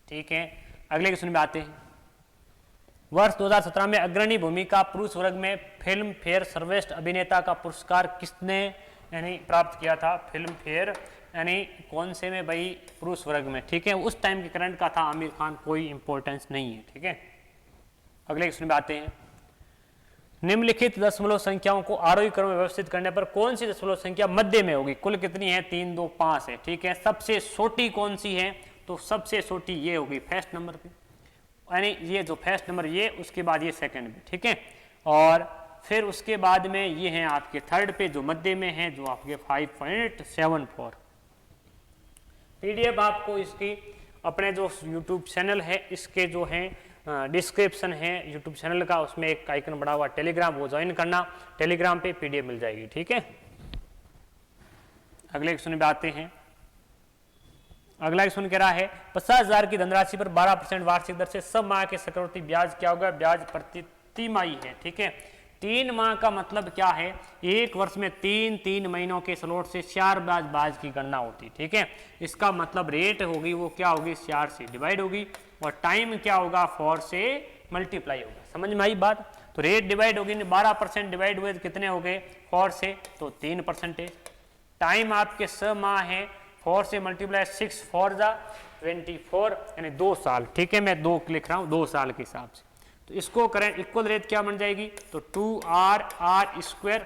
[SPEAKER 1] ठीक है। अगले क्वेश्चन में आते हैं। वर्ष 2017 में अग्रणी भूमिका पुरुष वर्ग में फिल्म फेयर सर्वश्रेष्ठ अभिनेता का पुरस्कार किसने यानी प्राप्त किया था, फिल्म फेयर यानी कौन से में भाई, पुरुष वर्ग में, ठीक है। उस टाइम के करंट का था आमिर खान, कोई इंपॉर्टेंस नहीं है, ठीक है। अगले क्वेश्चन में आते हैं। निम्नलिखित दशमलव संख्याओं को आरोही क्रम में व्यवस्थित करने पर कौन सी दशमलव संख्या मध्य में होगी, कुल कितनी है 3 2 5 है, ठीक है। सबसे छोटी कौन सी है, तो सबसे छोटी ये होगी फर्स्ट नंबर पे, यानी ये जो फर्स्ट नंबर ये, उसके बाद ये सेकंड पे, ठीक है। और फिर उसके बाद में ये हैं आपके थर्ड पे जो मध्य में है, जो आपके 5.74। पीडीएफ आपको इसकी अपने जो यूट्यूब चैनल है इसके जो है डिस्क्रिप्शन है यूट्यूब चैनल का, उसमें एक आइकन बना हुआ टेलीग्राम, वो ज्वाइन करना, टेलीग्राम पे पीडीएफ मिल जाएगी, ठीक है। अगले क्वेश्चन पे आते हैं। अगला क्वेश्चन कह रहा है 50,000 की धनराशि पर 12% वार्षिक दर से सब माह के चक्रवृद्धि ब्याज क्या होगा, ब्याज प्रति तिमाही है, ठीक है। 3 माह का मतलब क्या है, एक वर्ष में 3 महीनों के स्लॉट से 4 ब्याज की गणना होती, ठीक है। इसका मतलब रेट होगी वो क्या होगी, 4 से डिवाइड होगी, और टाइम क्या होगा 4 से मल्टीप्लाई होगा। समझ में आई बात। तो रेट डिवाइड होगी, 12% डिवाइड हुए तो कितने हो गए 4 से, तो 3%। टाइम आपके 6 माह है, 4 से मल्टीप्लाई 6 4 जा 24 यानी 2 साल, ठीक है। मैं 2 लिख रहा हूँ 2 साल के हिसाब से। तो इसको करें इक्वल रेट क्या बन जाएगी, तो 2r²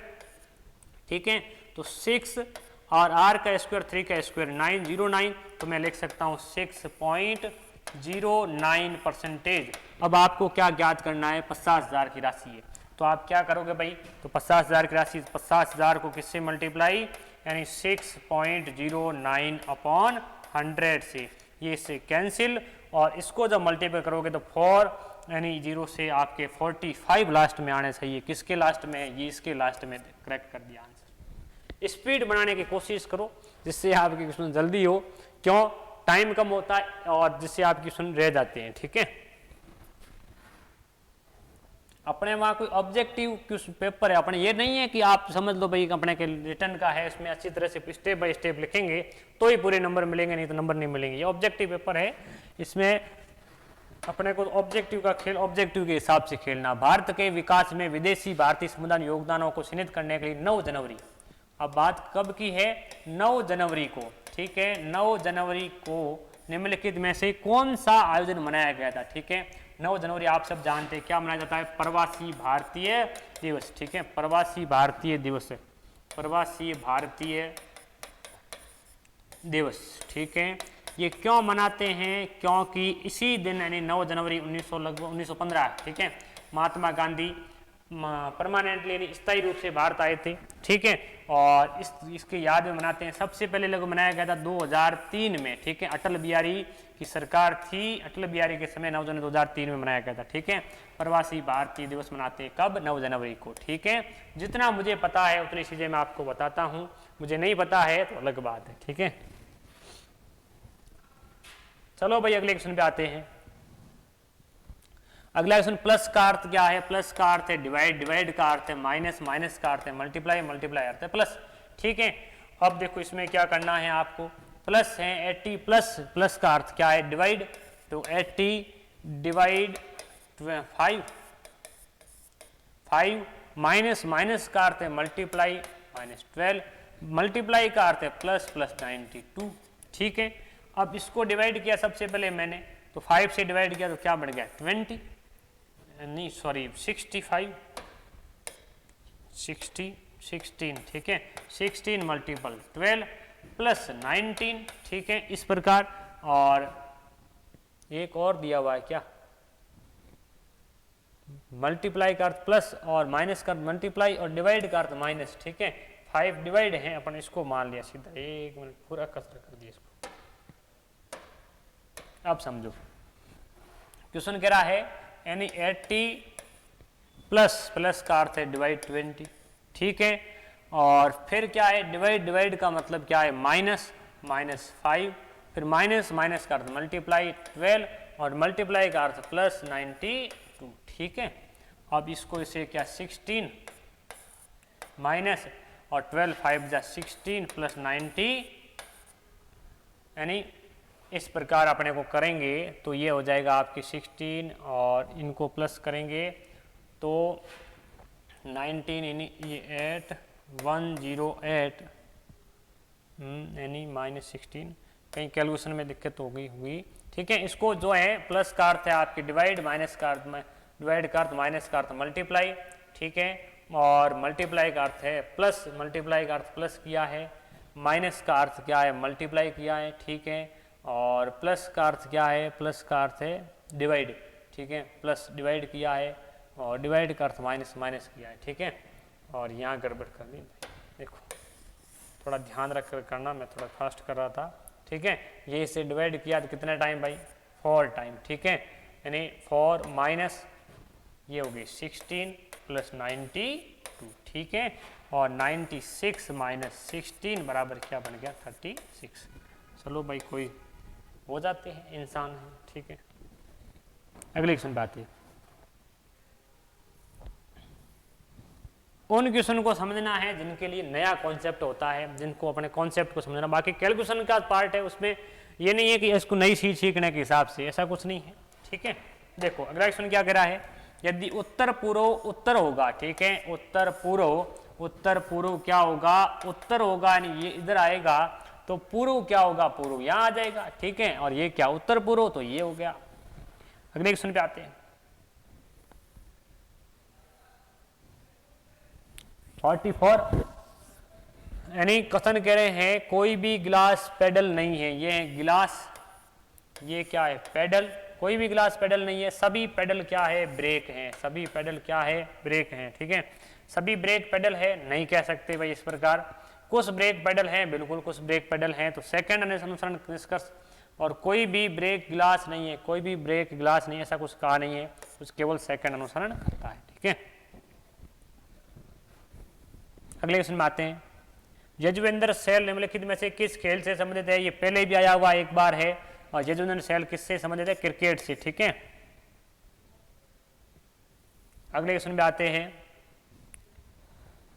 [SPEAKER 1] ठीक है। तो 6 और r का स्क्वायर 3 का स्क्वायर 909, तो मैं लिख सकता हूँ 6.09%। अब आपको क्या ज्ञात करना है, 50,000 की राशि है, तो आप क्या करोगे भाई, तो 50,000 की राशि 50,000 को किससे मल्टीप्लाई, यानी 6.09/100 से, ये इससे कैंसिल, और इसको जब मल्टीप्लाई करोगे तो 4 यानी 0 से आपके 45 लास्ट में आने चाहिए। किसके लास्ट में है, ये इसके लास्ट में, करेक्ट कर दिया आंसर। स्पीड बनाने की कोशिश करो जिससे आपके क्वेश्चन जल्दी हो, क्यों, टाइम कम होता है और जिससे आपके क्वेश्चन रह जाते हैं, ठीक है। अपने वहाँ कोई ऑब्जेक्टिव क्वेश्चन पेपर है, अपने ये नहीं है कि आप समझ लो भाई अपने के रिटर्न का है, इसमें अच्छी तरह से स्टेप बाय स्टेप लिखेंगे तो ही पूरे नंबर मिलेंगे, नहीं तो नंबर नहीं मिलेंगे। ये ऑब्जेक्टिव पेपर है, इसमें अपने को ऑब्जेक्टिव का खेल ऑब्जेक्टिव के हिसाब से खेलना। भारत के विकास में विदेशी भारतीय समुदाय योगदानों को चिन्हित करने के लिए 9 जनवरी, अब बात कब की है, 9 जनवरी को, ठीक है। 9 जनवरी को निम्नलिखित में से कौन सा आयोजन मनाया गया था, ठीक है। 9 जनवरी आप सब जानते हैं क्या मनाया जाता है, प्रवासी भारतीय दिवस, ठीक है, प्रवासी भारतीय दिवस, प्रवासी भारतीय दिवस, ठीक है। ये क्यों मनाते हैं, क्योंकि इसी दिन यानी 9 जनवरी 1915, ठीक है, महात्मा गांधी परमानेंटली यानी स्थायी रूप से भारत आए थे, ठीक है, और इसके याद में मनाते हैं। सबसे पहले लोग मनाया गया था 2003 में, ठीक है, अटल बिहारी की सरकार थी, अटल बिहारी के समय 9 जनवरी 2003 में मनाया गया था, ठीक है। प्रवासी भारतीय दिवस मनाते हैं कब, 9 जनवरी को, ठीक है। जितना मुझे पता है उतनी चीज़ें मैं आपको बताता हूँ, मुझे नहीं पता है तो अलग बात है, ठीक है। चलो भाई अगले क्वेश्चन पे आते हैं। अगला क्वेश्चन, प्लस का अर्थ क्या है, प्लस का अर्थ है डिवाइड, डिवाइड का अर्थ है माइनस, माइनस का अर्थ है मल्टीप्लाई, मल्टीप्लाई अर्थ है प्लस, ठीक है। अब देखो इसमें क्या करना है आपको, प्लस है 80 प्लस, प्लस का अर्थ क्या है डिवाइड, तो 80 डिवाइड 5, माइनस, माइनस का अर्थ है मल्टीप्लाई, माइनस 12, मल्टीप्लाई का अर्थ है प्लस, प्लस 92, ठीक है। अब इसको डिवाइड किया सबसे पहले मैंने, तो 5 से डिवाइड किया तो क्या बढ़ गया 20, नहीं सॉरी 65, 16, ठीक है, 16 मल्टीपल 12 प्लस 19, ठीक है, इस प्रकार। और एक और दिया हुआ है क्या, मल्टीप्लाई का अर्थ प्लस और माइनस का अर्थ मल्टीप्लाई और डिवाइड का अर्थ माइनस, ठीक है। 5 डिवाइड है, अपन इसको मान लिया सीधा, एक मिनट पूरा कसर कर दिया इसको। अब समझो क्वेश्चन कह रहा है यानी 80 प्लस, प्लस का अर्थ है डिवाइड 20, ठीक है, और फिर क्या है डिवाइड, डिवाइड का मतलब क्या है माइनस, माइनस 5, फिर माइनस, माइनस का अर्थ मल्टीप्लाई 12 और मल्टीप्लाई का अर्थ प्लस 92, ठीक है। अब इसको इसे क्या 16 माइनस और 12 5 जा 16 प्लस 90, यानी इस प्रकार अपने को करेंगे तो ये हो जाएगा आपकी 16 और इनको प्लस करेंगे तो 19 यानी 8 108 यानी माइनस 16, कहीं कैलकुलेशन में दिक्कत हो गई होगी, ठीक है। इसको जो है प्लस का अर्थ है आपकी डिवाइड, माइनस का अर्थ डिवाइड का अर्थ माइनस का अर्थ मल्टीप्लाई, ठीक है, और मल्टीप्लाई का अर्थ है प्लस, मल्टीप्लाई का अर्थ प्लस किया है, माइनस का अर्थ क्या है मल्टीप्लाई किया है, ठीक है, और प्लस का अर्थ क्या है, प्लस का अर्थ है डिवाइड, ठीक है, प्लस डिवाइड किया है और डिवाइड का अर्थ माइनस, माइनस किया है, ठीक है। और यहाँ गड़बड़ कर दी भाई, देखो थोड़ा ध्यान रख कर करना, मैं थोड़ा फास्ट कर रहा था, ठीक है। ये इसे डिवाइड किया तो कितने टाइम भाई 4 टाइम, ठीक है, यानी 4 माइनस ये होगी 16 प्लस 92, ठीक है, और 96 माइनस 16 बराबर क्या बन गया 36। चलो भाई कोई हो जाते हैं, इंसान है, ठीक है। अगले क्वेश्चन पे आते हैं। उन क्वेश्चन को समझना है जिनके लिए नया कॉन्सेप्ट होता है, जिनको अपने कॉन्सेप्ट को समझना, बाकी कैलकुलेशन का पार्ट है उसमें ये नहीं है कि इसको नई चीज सीखने के हिसाब से, ऐसा कुछ नहीं है, ठीक है। देखो अगला क्वेश्चन क्या कह रहा है, यदि उत्तर पूर्व उत्तर होगा, ठीक है, उत्तर पूर्व क्या होगा, उत्तर होगा यानी ये इधर आएगा तो पूर्व क्या होगा, पूर्व यहाँ आ जाएगा, ठीक है, और ये क्या उत्तर पूर्व तो ये हो गया। अगले क्वेश्चन पे आते हैं। 44 यानी क्वेश्चन कह रहे हैं कोई भी गिलास पेडल नहीं है, ये है गिलास, ये क्या है पेडल, कोई भी गिलास पेडल नहीं है, सभी पेडल क्या है ब्रेक हैं, सभी पेडल क्या है ब्रेक हैं, ठीक है। सभी ब्रेक पेडल है नहीं कह सकते भाई इस प्रकार, कुछ ब्रेक पेडल हैं, बिल्कुल कुछ ब्रेक पेडल हैं, तो सेकंड अनुसरण निष्कर्ष, और कोई भी ब्रेक गिलास नहीं है, कोई भी ब्रेक गिलास नहीं, ऐसा कुछ कहा नहीं है, कुछ केवल सेकंड अनुसरण करता है, ठीक है। अगले क्वेश्चन में आते हैं। यजुवेंद्र सेल निम्नलिखित में से किस खेल से संबंधित है, ये पहले भी आया हुआ एक बार है, और यजुवेंद्र सेल किससे संबंधित है, क्रिकेट से, ठीक है। अगले क्वेश्चन में आते हैं।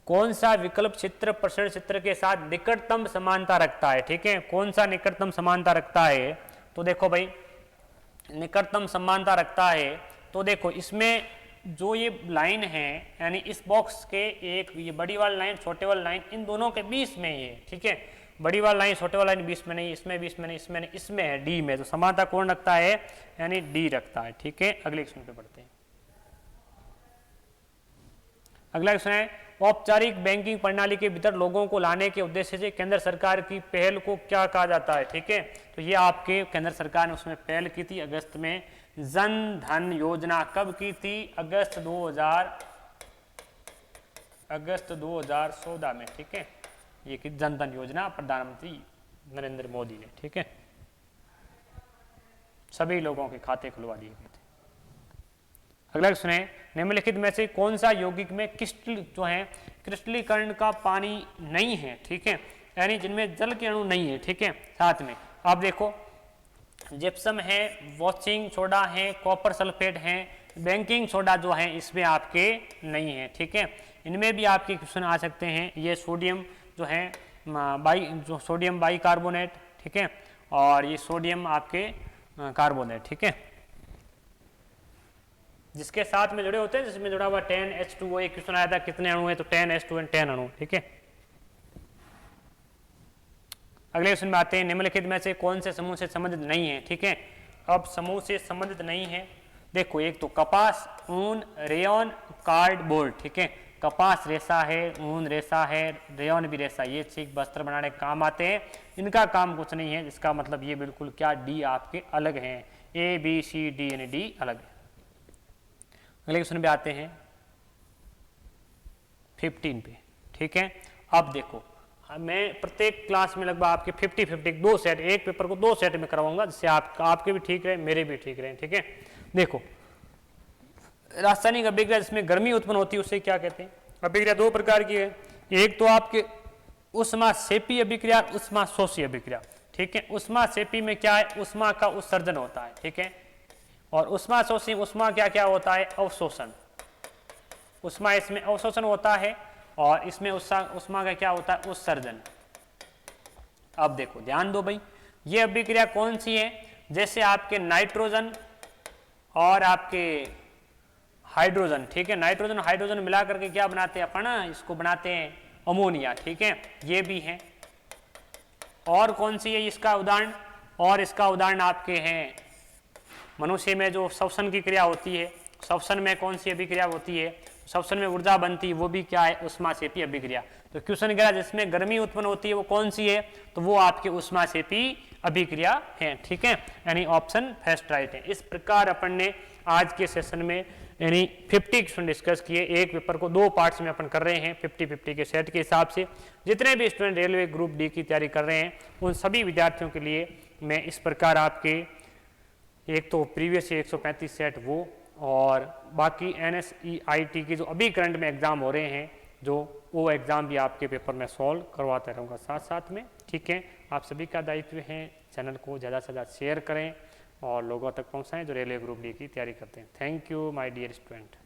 [SPEAKER 1] कौन सा विकल्प चित्र प्रसरण चित्र के साथ निकटतम समानता रखता है, ठीक है, कौन सा निकटतम समानता रखता है, तो देखो भाई निकटतम समानता रखता है, तो देखो इसमें जो ये लाइन है यानी इस बॉक्स के एक ये बड़ी वाली लाइन छोटे वाली लाइन इन दोनों के बीच में ये, ठीक है, बड़ी वाला लाइन छोटे वाला लाइन बीच में नहीं, इसमें बीच में नहीं, इसमें नहीं, इसमें है डी में, तो समानता कौन रखता है, यानी डी रखता है। ठीक है, अगले क्वेश्चन पे बढ़ते हैं। अगला क्वेश्चन है औपचारिक बैंकिंग प्रणाली के भीतर लोगों को लाने के उद्देश्य से केंद्र सरकार की पहल को क्या कहा जाता है। ठीक है, तो ये आपके केंद्र सरकार ने उसमें पहल की थी अगस्त में, जन धन योजना कब की थी, अगस्त 2014 में। ठीक है, ये कि जन धन योजना प्रधानमंत्री नरेंद्र मोदी ने, ठीक है, सभी लोगों के खाते खुलवा दिए गए थे। अगला क्वेश्चन है निम्नलिखित में से कौन सा यौगिक में क्रिस्टलीकरण का पानी नहीं है। ठीक है, यानी जिनमें जल के अणु नहीं है। ठीक है, साथ में आप देखो जिप्सम है, वॉशिंग सोडा है, कॉपर सल्फेट है, बेकिंग सोडा जो है इसमें आपके नहीं है। ठीक है, इनमें भी आपके क्वेश्चन आ सकते हैं। ये सोडियम जो है सोडियम बाइकार्बोनेट, ठीक है, और ये सोडियम आपके कार्बोनेट। ठीक है, जिसके साथ में जुड़े होते हैं, जिसमें जुड़ा हुआ 10H2O, एक क्वेश्चन आया था कितने अणु है, तो 10H2 एंड 10 अणु। ठीक है, अगले क्वेश्चन में आते हैं निम्नलिखित में से कौन से समूह से संबंधित नहीं है। ठीक है, अब समूह से संबंधित नहीं है, देखो एक तो कपास, ऊन, रेयन, कार्डबोर्ड। ठीक है, कपास रेशा है, ऊन रेशा है, रेयन भी रेशा, ये चीज वस्त्र बनाने के काम आते हैं, इनका काम कुछ नहीं है। इसका मतलब ये बिल्कुल क्या, डी आपके अलग हैं, ABCD यानी डी अलग है। अगले क्वेश्चन पे आते हैं 15 पे। ठीक है, अब देखो मैं प्रत्येक क्लास में लगभग आपके 50-50 दो सेट, एक पेपर को दो सेट में करवाऊंगा, जिससे आपके भी ठीक रहे, मेरे भी ठीक रहे। ठीक है, देखो रासायनिक अभिक्रिया जिसमें गर्मी उत्पन्न होती है उसे क्या कहते हैं। अभिक्रिया दो प्रकार की है, एक तो आपके उष्माक्षेपी अभिक्रिया, उष्माशोषी अभिक्रिया। ठीक है, उष्माक्षेपी में क्या है, उष्मा का उत्सर्जन होता है। ठीक है, और उष्माशोषी, उष्मा क्या क्या होता है, अवशोषण। उष्मा इसमें अवशोषण होता है और इसमें उष्मा का क्या होता है, उत्सर्जन। अब देखो ध्यान दो भाई, ये अभिक्रिया कौन सी है, जैसे आपके नाइट्रोजन और आपके हाइड्रोजन। ठीक है, नाइट्रोजन और हाइड्रोजन मिला करके क्या बनाते हैं अपन, इसको बनाते हैं अमोनिया। ठीक है, ये भी है। और कौन सी है इसका उदाहरण, और इसका उदाहरण आपके हैं मनुष्य में जो श्वसन की क्रिया होती है, श्वसन में कौन सी अभिक्रिया होती है, श्वसन में ऊर्जा बनती है, वो भी क्या है, उष्माक्षेपी अभिक्रिया। तो क्वेश्चन कह रहा है जिसमें गर्मी उत्पन्न होती है वो कौन सी है, तो वो आपके उष्माक्षेपी अभिक्रिया है। ठीक है, यानी ऑप्शन फर्स्ट राइट है। इस प्रकार अपन ने आज के सेशन में यानी 50 क्वेश्चन डिस्कस किए। एक पेपर को दो पार्ट्स में अपन कर रहे हैं 50-50 के सेट के हिसाब से। जितने भी स्टूडेंट रेलवे ग्रुप डी की तैयारी कर रहे हैं उन सभी विद्यार्थियों के लिए मैं इस प्रकार आपके एक तो प्रीवियस 135 सेट वो, और बाकी NSEIT की जो अभी करंट में एग्ज़ाम हो रहे हैं जो वो एग्ज़ाम भी आपके पेपर में सॉल्व करवाता रहूँगा साथ साथ में। ठीक है, आप सभी का दायित्व है चैनल को ज़्यादा से ज़्यादा शेयर करें और लोगों तक पहुँचाएँ जो रेलवे ग्रुप डी की तैयारी करते हैं। Thank you my dear student.